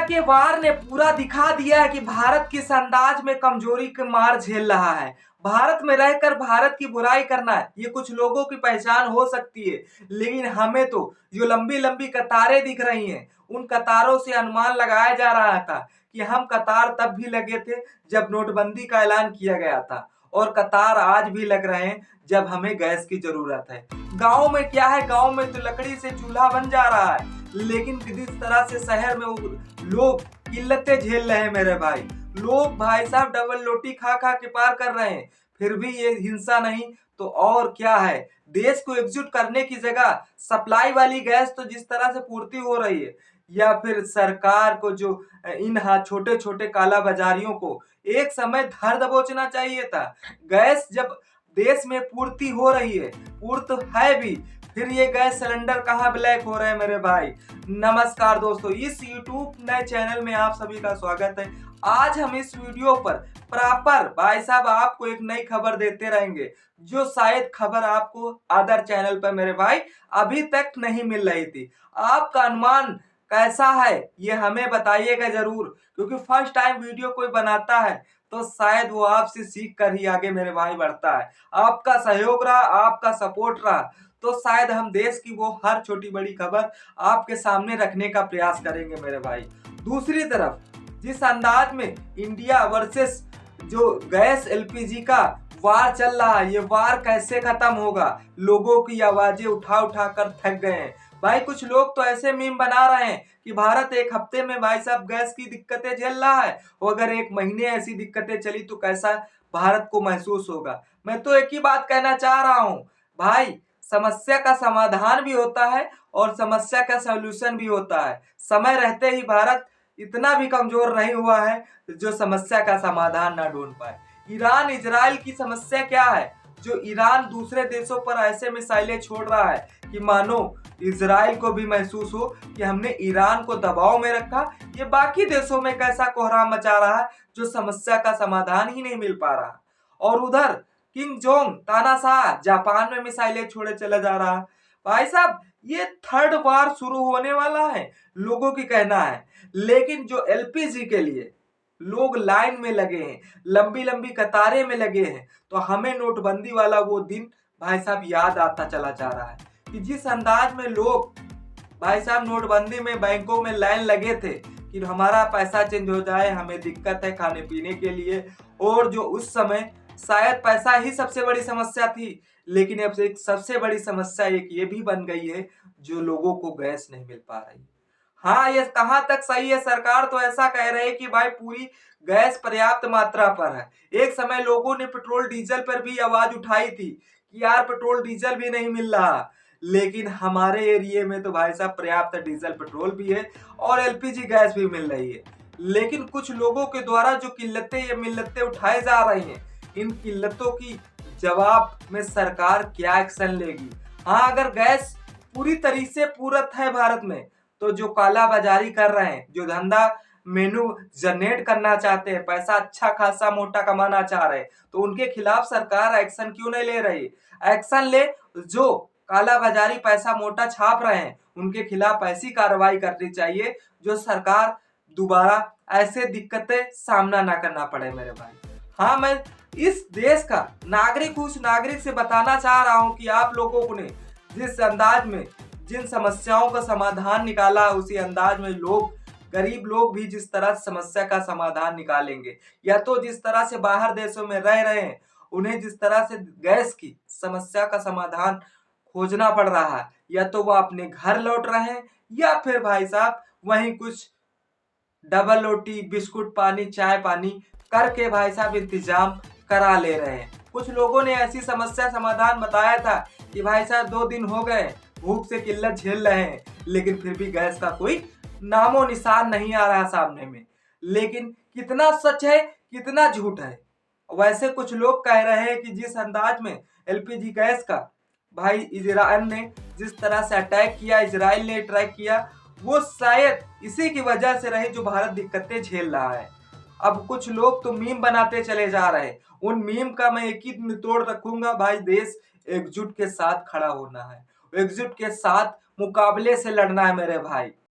के वार ने पूरा दिखा दिया है कि भारत किस अंदाज में कमजोरी की मार झेल रहा है। भारत में रहकर भारत की बुराई करना ये कुछ लोगों की पहचान हो सकती है, लेकिन हमें तो जो लंबी लंबी कतारें दिख रही हैं उन कतारों से अनुमान लगाया जा रहा था कि हम कतार तब भी लगे थे जब नोटबंदी का ऐलान किया गया था, और कतार आज भी लग रहे हैं जब हमें गैस की जरूरत है। गांव में क्या है, गांव में तो लकड़ी से चूल्हा बन जा रहा है, लेकिन जिस तरह से शहर में लोग किल्लतें झेल रहे हैं मेरे भाई, लोग भाई साहब डबल रोटी खा खा के पार कर रहे हैं, फिर भी ये हिंसा नहीं तो और क्या है। देश को एकजुट करने की जगह सप्लाई वाली गैस तो जिस तरह से पूर्ति हो रही है, या फिर सरकार को जो इन छोटे छोटे काला बाजारियों को एक समय धर दबोचना चाहिए था। गैस जब देश में पूर्ति हो रही है, पूर्त है भी, फिर ये गैस सिलेंडर कहाँ ब्लैक हो रहे हैं मेरे भाई। नमस्कार दोस्तों, इस YouTube नए चैनल में आप सभी का स्वागत है। आज हम इस वीडियो पर प्रॉपर भाई साहब आपको एक नई खबर देते रहेंगे, जो शायद खबर आपको अदर चैनल पर मेरे भाई अभी तक नहीं मिल रही थी। आपका अनुमान कैसा है ये हमें बताइएगा जरूर, क्योंकि फर्स्ट टाइम वीडियो कोई बनाता है तो शायद वो आपसे सीख कर ही आगे मेरे भाई बढ़ता है। आपका सहयोग रहा, आपका सपोर्ट रहा तो शायद हम देश की वो हर छोटी बड़ी खबर आपके सामने रखने का प्रयास करेंगे मेरे भाई। दूसरी तरफ जिस अंदाज में इंडिया वर्सेस जो गैस एलपीजी का वार चल रहा है, ये वार कैसे खत्म होगा, लोगों की आवाजें उठा उठा कर थक गए हैं भाई। कुछ लोग तो ऐसे मीम बना रहे हैं कि भारत एक हफ्ते में भाई साहब गैस की दिक्कतें झेल रहा है, और अगर एक महीने ऐसी दिक्कतें चली तो कैसा भारत को महसूस होगा। मैं तो एक ही बात कहना चाह रहा हूं भाई, समस्या का समाधान भी होता है और समस्या का सॉल्यूशन भी होता है। समय रहते ही भारत इतना भी कमजोर नहीं हुआ है जो समस्या का समाधान ना ढूंढ पाए। ईरान इजराइल की समस्या क्या है, जो ईरान दूसरे देशों पर ऐसे मिसाइलें छोड़ रहा है कि मानो इजराइल को भी महसूस हो कि हमने ईरान को दबाव में रखा। ये बाकी देशों में कैसा कोहराम मचा रहा है जो समस्या का समाधान ही नहीं मिल पा रहा। और उधर किंग जोंग तानाशाह जापान में मिसाइलें छोड़े चला जा रहा है। भाई साहब ये थर्ड वार शुरू होने वाला है लोगों की कहना है, लेकिन जो एलपीजी के लिए लोग लाइन में लगे हैं, लंबी लंबी कतारें में लगे हैं, तो हमें नोटबंदी वाला वो दिन भाई साहब याद आता चला जा रहा है कि जिस अंदाज में लोग भाई साहब नोटबंदी में बैंकों में लाइन लगे थे कि हमारा पैसा चेंज हो जाए, हमें दिक्कत है खाने पीने के लिए, और जो उस समय शायद पैसा ही सबसे बड़ी समस्या थी, लेकिन अब एक सबसे बड़ी समस्या एक ये भी बन गई है जो लोगों को गैस नहीं मिल पा रही। हाँ, ये कहां तक सही है, सरकार तो ऐसा कह रही है कि भाई पूरी गैस पर्याप्त मात्रा पर है। एक समय लोगों ने पेट्रोल डीजल पर भी आवाज उठाई थी कि यार पेट्रोल डीजल भी नहीं मिल रहा, लेकिन हमारे एरिया में तो भाई साहब पर्याप्त डीजल पेट्रोल भी है और एलपीजी गैस भी मिल रही है। लेकिन कुछ लोगों के द्वारा जो किल्लतें ये मिल्लतें उठाई जा रही हैं, इन किल्लतों की जवाब में सरकार क्या एक्शन लेगी। हाँ, अगर गैस पूरी तरीके से पूरत है भारत में, तो जो काला बाजारी कर रहे हैं, जो धंधा मेनू जनरेट करना चाहते हैं, पैसा अच्छा खासा मोटा कमाना चाह रहे हैं, तो उनके खिलाफ सरकार एक्शन क्यों नहीं ले रही। एक्शन ले, जो काला बाजारी पैसा मोटा छाप रहे हैं उनके खिलाफ ऐसी कार्रवाई करनी चाहिए जो सरकार दोबारा ऐसे दिक्कतें सामना ना करना पड़े मेरे भाई। हाँ, मैं इस देश का नागरिक उस नागरिक से बताना चाह रहा हूं कि आप लोगों ने जिस अंदाज में जिन समस्याओं का समाधान निकाला, उसी अंदाज में लोग, गरीब लोग भी जिस तरह समस्या का समाधान निकालेंगे, या तो जिस तरह से बाहर देशों में रह रहे हैं उन्हें जिस तरह से गैस की समस्या का समाधान खोजना पड़ रहा है, या तो वो अपने घर लौट रहे हैं, या फिर भाई साहब वहीं कुछ डबल रोटी बिस्कुट पानी चाय पानी करके भाई साहब इंतजाम करा ले रहे हैं। कुछ लोगों ने ऐसी समस्या समाधान बताया था कि भाई साहब 2 दिन हो गए भूख से किल्लत झेल रहे हैं, लेकिन फिर भी गैस का कोई नामो निशान नहीं आ रहा सामने में। लेकिन कितना सच है कितना झूठ है, वैसे कुछ लोग कह रहे हैं कि जिस अंदाज में एलपीजी गैस का भाई इजराइल ने जिस तरह से अटैक किया, इजराइल ने अटैक किया, वो शायद इसी की वजह से रहे जो भारत दिक्कतें झेल रहा है। अब कुछ लोग तो मीम बनाते चले जा रहे हैं, उन मीम का मैं एक ही निचोड़ रखूंगा भाई, देश एकजुट के साथ खड़ा होना है, एकजुट के साथ मुकाबले से लड़ना है मेरे भाई।